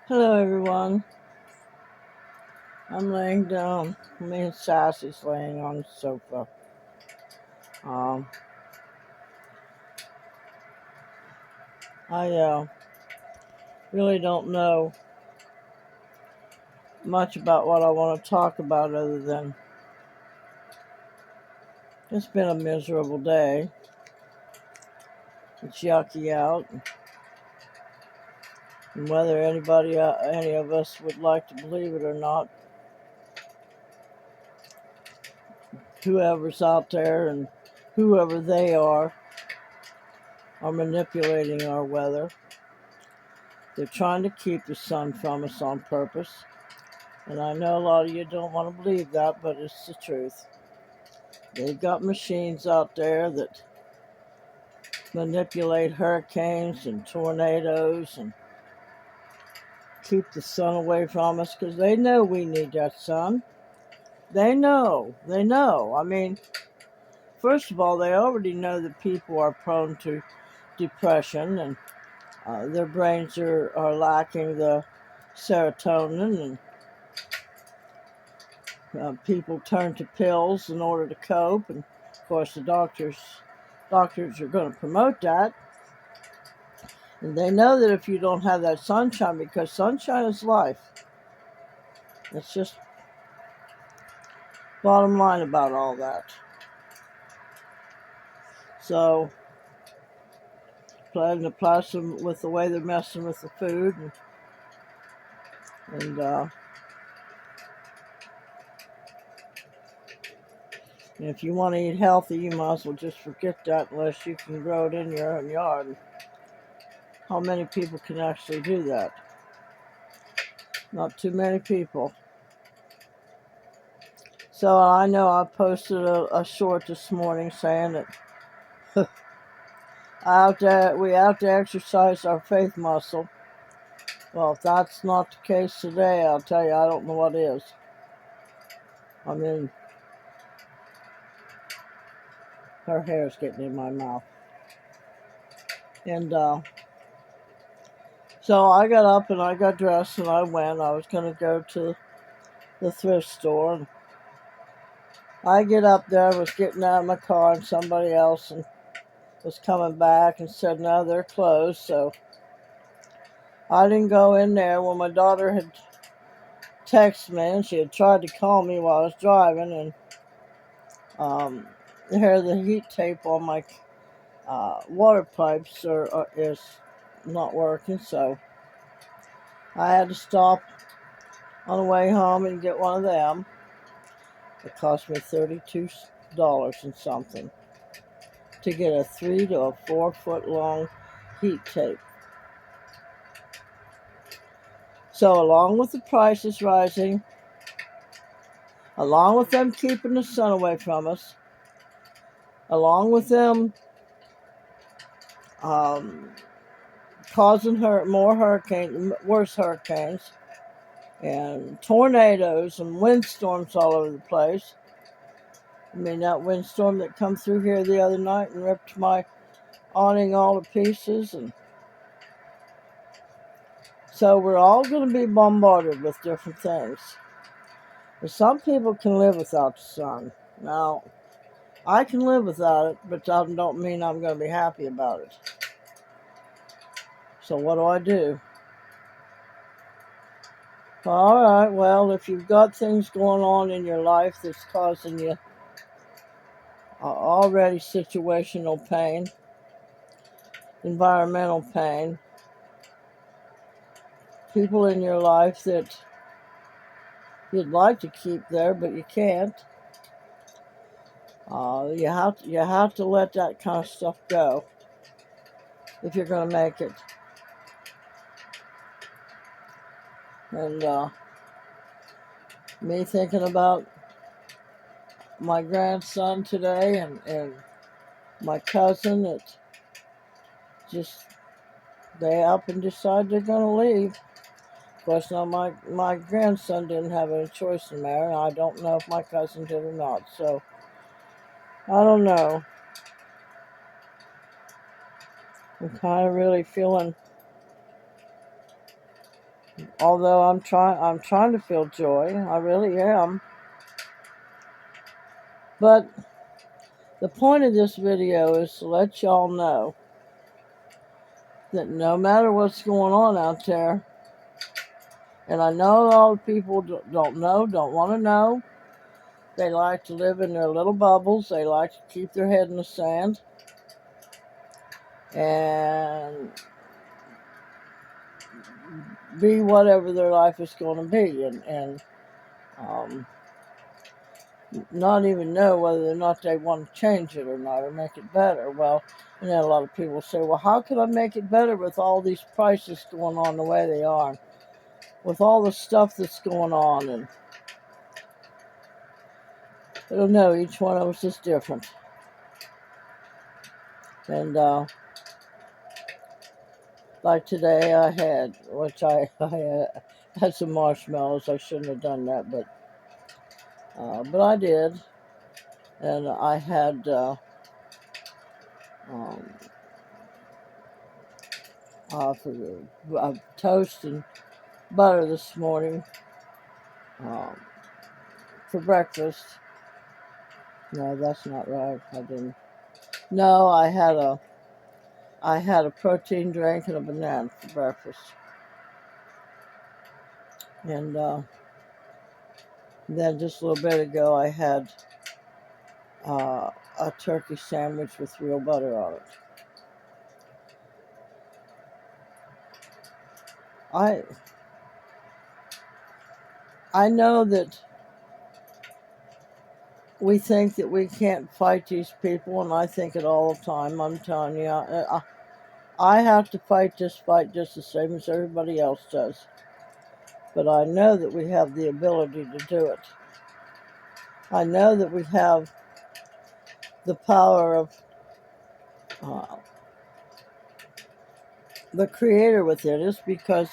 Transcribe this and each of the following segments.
Hello, everyone. I'm laying down. Me and Sassy's laying on the sofa. Um, I really don't know much about what I want to talk about other than it's been a miserable day. It's yucky out, and whether any of us would like to believe it or not, whoever's out there and whoever they are manipulating our weather. They're trying to keep the sun from us on purpose. And I know a lot of you don't want to believe that, but it's the truth. They've got machines out there that manipulate hurricanes and tornadoes and keep the sun away from us because they know we need that sun. They know. They know. I mean, first of all, they already know that people are prone to depression and their brains are lacking the serotonin, and people turn to pills in order to cope. And of course, the doctors are going to promote that. And they know that if you don't have that sunshine, because sunshine is life. It's just bottom line about all that. So, planning to plus them with the way they're messing with the food, and if you want to eat healthy, you might as well just forget that unless you can grow it in your own yard. How many people can actually do that? Not too many people. So I know I posted a short this morning saying that we have to exercise our faith muscle. Well, if that's not the case today, I'll tell you, I don't know what is. I mean, her hair's getting in my mouth. And so I got up and I got dressed and I went. I was going to go to the thrift store. And I get up there, was getting out of my car, and somebody else was coming back and said, no, they're closed. So I didn't go in there. Well, my daughter had texted me and she had tried to call me while I was driving, and here the heat tape on my water pipes is not working, so I had to stop on the way home and get one of them. It cost me $32 and something to get a 3 to a 4 foot long heat tape. So along with the prices rising, along with them keeping the sun away from us, along with them causing worse hurricanes, and tornadoes and windstorms all over the place. I mean, that windstorm that come through here the other night and ripped my awning all to pieces. And so we're all going to be bombarded with different things. But some people can live without the sun. Now, I can live without it, but that don't mean I'm going to be happy about it. So what do I do? All right, well, if you've got things going on in your life that's causing you already situational pain, environmental pain, people in your life that you'd like to keep there but you can't, you have to let that kind of stuff go if you're going to make it. And me thinking about my grandson today, and my cousin that just they up and decide they're going to leave. Of course, now my grandson didn't have any choice in the matter, and I don't know if my cousin did or not. So I don't know. I'm kind of really feeling Although I'm trying to feel joy. I really am. But the point of this video is to let y'all know that no matter what's going on out there, and I know a lot of people don't know, don't want to know. They like to live in their little bubbles. They like to keep their head in the sand and be whatever their life is going to be, and um, not even know whether or not they want to change it or not or make it better. Well, a lot of people say, well, how can I make it better with all these prices going on the way they are, with all the stuff that's going on? And I don't know, each one of us is different. And like today I had, which I had some marshmallows. I shouldn't have done that, but I did. And I had um, toast and butter this morning um, for breakfast. No, that's not right. I didn't. No, I had a protein drink and a banana for breakfast. And then just a little bit ago, I had a turkey sandwich with real butter on it. I know that we think that we can't fight these people, and I think it all the time. I'm telling you, I have to fight this fight just the same as everybody else does. But I know that we have the ability to do it. I know that we have the power of uh, the Creator within us, because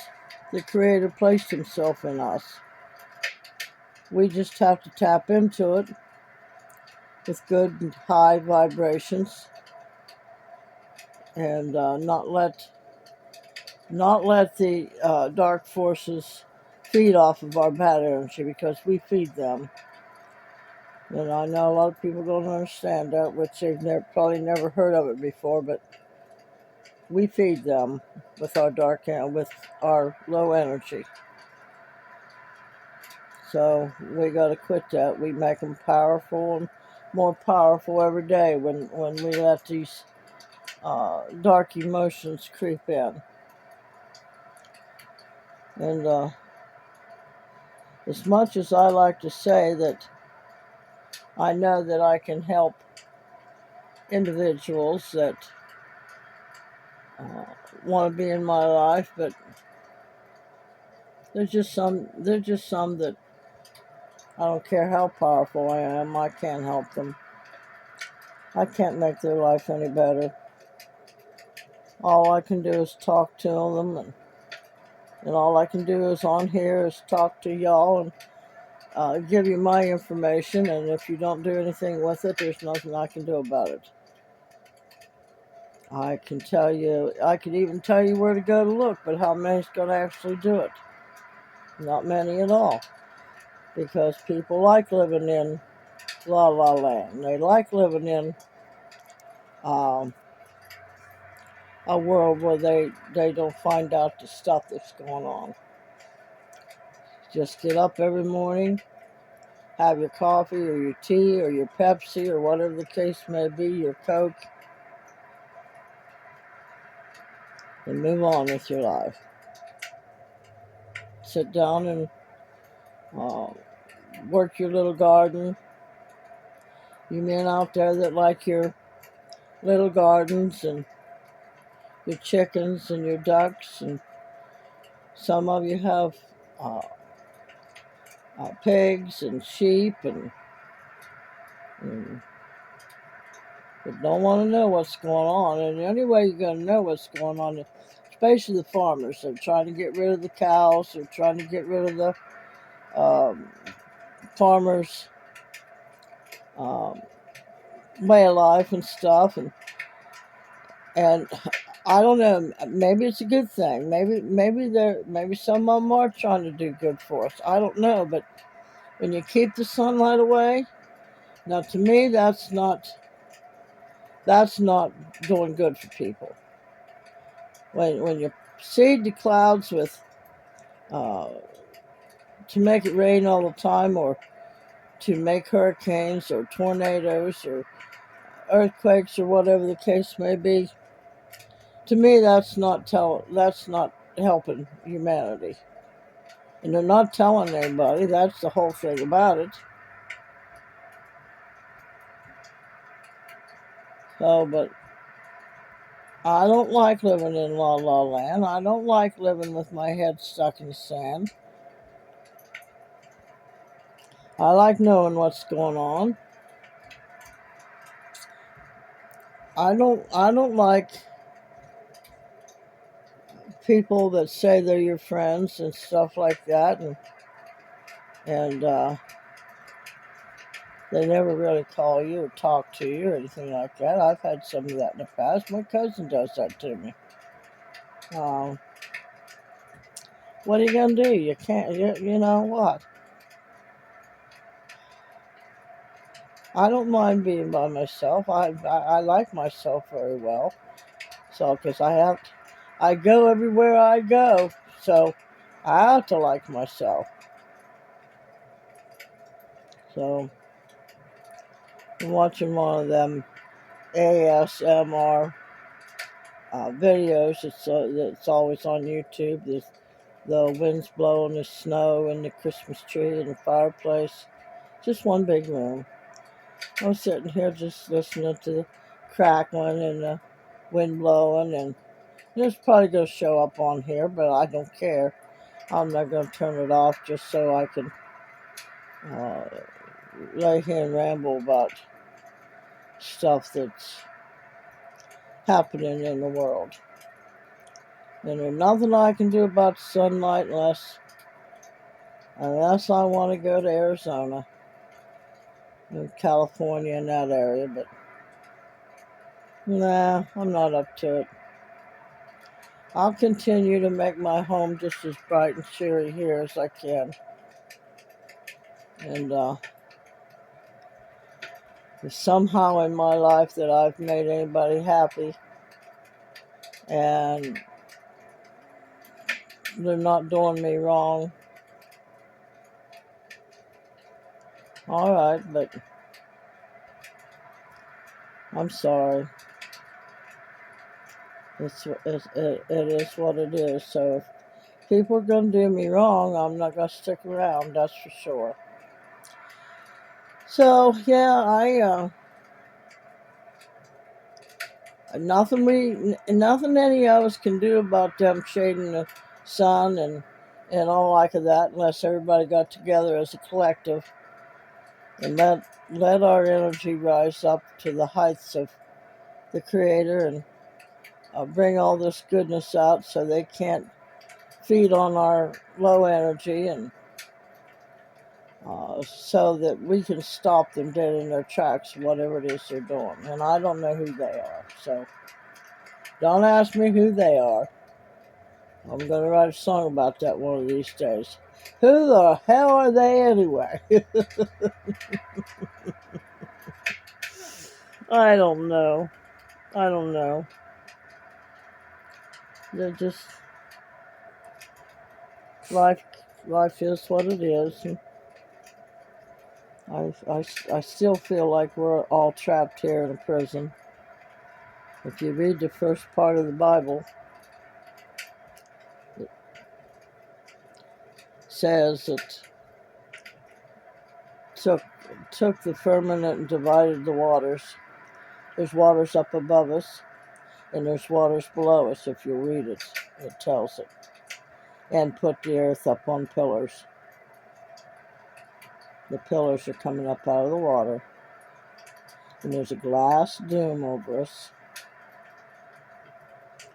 the Creator placed Himself in us. We just have to tap into it with good and high vibrations, and not let the dark forces feed off of our bad energy, because we feed them. And I know a lot of people don't understand that, which they've probably never heard of it before, but we feed them with our with our low energy. So we got to quit that. We make them powerful and more powerful every day when we let these dark emotions creep in. And as much as I like to say that I know that I can help individuals that want to be in my life, but there's just some that I don't care how powerful I am, I can't help them. I can't make their life any better. All I can do is talk to them, and all I can do is on here is talk to y'all and give you my information, and if you don't do anything with it, there's nothing I can do about it. I can even tell you where to go to look, but how many's going to actually do it? Not many at all. Because people like living in La La Land. They like living in a world where they don't find out the stuff that's going on. Just get up every morning, have your coffee or your tea or your Pepsi or whatever the case may be, your Coke, and move on with your life. Sit down and work your little garden. You men out there that like your little gardens and your chickens and your ducks, and some of you have pigs and sheep, and but don't want to know what's going on. And the only way you're going to know what's going on, especially the farmers, they're trying to get rid of the cows, they're trying to get rid of the farmers' way of life and stuff. And I don't know. Maybe it's a good thing. Maybe some of them are trying to do good for us. I don't know. But when you keep the sunlight away, now to me that's not doing good for people. When you seed the clouds with uh, to make it rain all the time, or to make hurricanes or tornadoes or earthquakes or whatever the case may be, to me that's not helping humanity. And they're not telling anybody. That's the whole thing about it. So, but I don't like living in La La Land. I don't like living with my head stuck in the sand. I like knowing what's going on. I don't like people that say they're your friends and stuff like that, and they never really call you or talk to you or anything like that. I've had some of that in the past. My cousin does that to me. Um, what are you gonna do? You can't. You know what? I don't mind being by myself. I like myself very well. So because I go everywhere I go. So I have to like myself. So I'm watching one of them ASMR videos. It's always on YouTube. The wind's blowing, the snow, and the Christmas tree, and the fireplace. Just one big room. I'm sitting here just listening to the crackling and the wind blowing, and it's probably going to show up on here, but I don't care. I'm not going to turn it off just so I can uh, lay here and ramble about stuff that's happening in the world. And there's nothing I can do about sunlight unless I want to go to Arizona and California in that area. But nah, I'm not up to it. I'll continue to make my home just as bright and cheery here as I can. And if somehow in my life that I've made anybody happy and they're not doing me wrong, all right, but I'm sorry. It is what it is. So if people are going to do me wrong, I'm not going to stick around, that's for sure. So, yeah, nothing any of us can do about them shading the sun and all like of that, unless everybody got together as a collective and let our energy rise up to the heights of the Creator, and bring all this goodness out so they can't feed on our low energy, and so that we can stop them dead in their tracks, whatever it is they're doing. And I don't know who they are, so don't ask me who they are. I'm going to write a song about that one of these days. Who the hell are they anyway? I don't know. I don't know. They're just life. Life is what it is. And I still feel like we're all trapped here in a prison. If you read the first part of the Bible, it says it took the firmament and divided the waters. There's waters up above us, and there's waters below us. If you read it, it tells it. And put the earth up on pillars. The pillars are coming up out of the water, and there's a glass dome over us.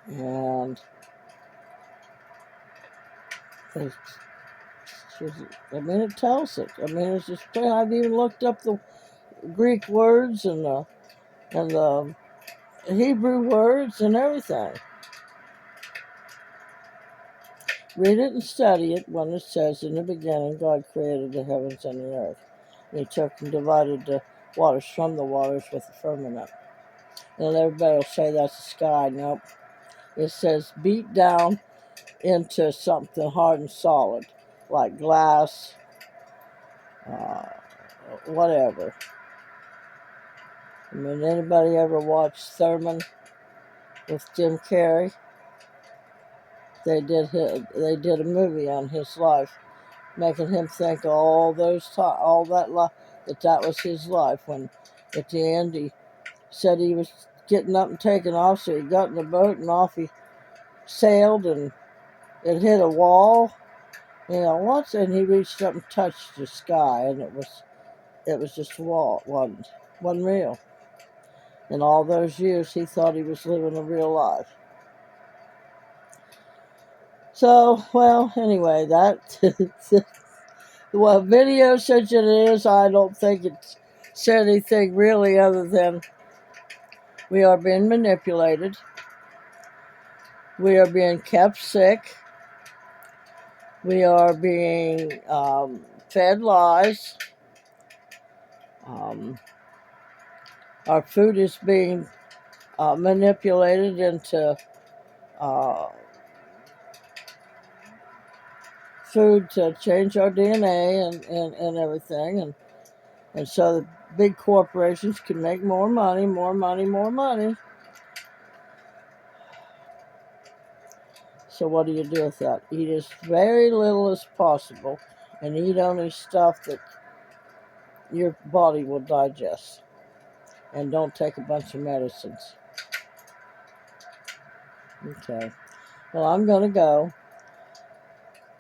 And it's it tells it. It's just plain. I've even looked up the Greek words and the Hebrew words and everything. Read it and study it when it says, in the beginning, God created the heavens and the earth. And he took and divided the waters from the waters with the firmament. And everybody will say that's the sky. Nope. It says beat down into something hard and solid, like glass, uh, whatever. I mean, anybody ever watched Thurman with Jim Carrey? They did a movie on his life, making him think all that was his life. When at the end he said he was getting up and taking off, so he got in the boat and off he sailed, and it hit a wall. And he reached up and touched the sky, and it was just a wall. It wasn't real. In all those years, he thought he was living a real life. So, well, anyway, that well, video such as it is, I don't think it said anything really other than we are being manipulated, we are being kept sick, we are being fed lies, our food is being manipulated into food to change our DNA and everything. And so the big corporations can make more money, more money, more money. So what do you do with that? Eat as very little as possible and eat only stuff that your body will digest. And don't take a bunch of medicines. Okay. Well, I'm going to go.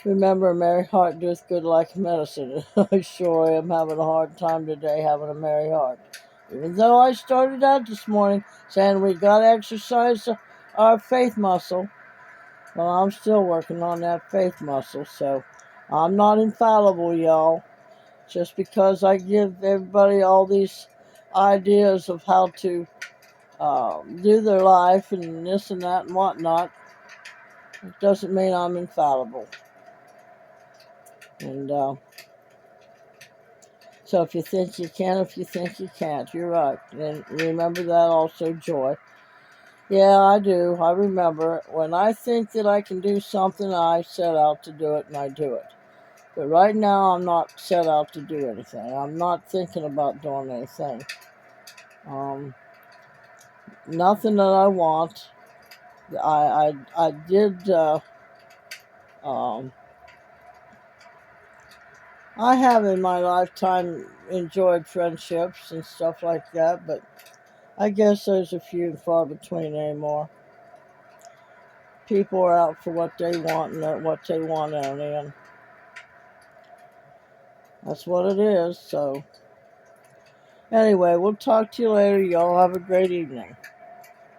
Remember, a merry heart doeth good like medicine. I sure am having a hard time today having a merry heart. Even though I started out this morning saying we got to exercise our faith muscle, well, I'm still working on that faith muscle, so I'm not infallible, y'all. Just because I give everybody all these ideas of how to do their life and this and that and whatnot, it doesn't mean I'm infallible. And so if you think you can, if you think you can't, you're right. And remember that also, Joy. Yeah, I do. I remember when I think that I can do something, I set out to do it and I do it. But right now, I'm not set out to do anything. I'm not thinking about doing anything. Nothing that I want. I did. I have in my lifetime enjoyed friendships and stuff like that, but I guess there's a few and far between anymore. People are out for what they want and what they want only, and that's what it is. So, anyway, we'll talk to you later. Y'all have a great evening.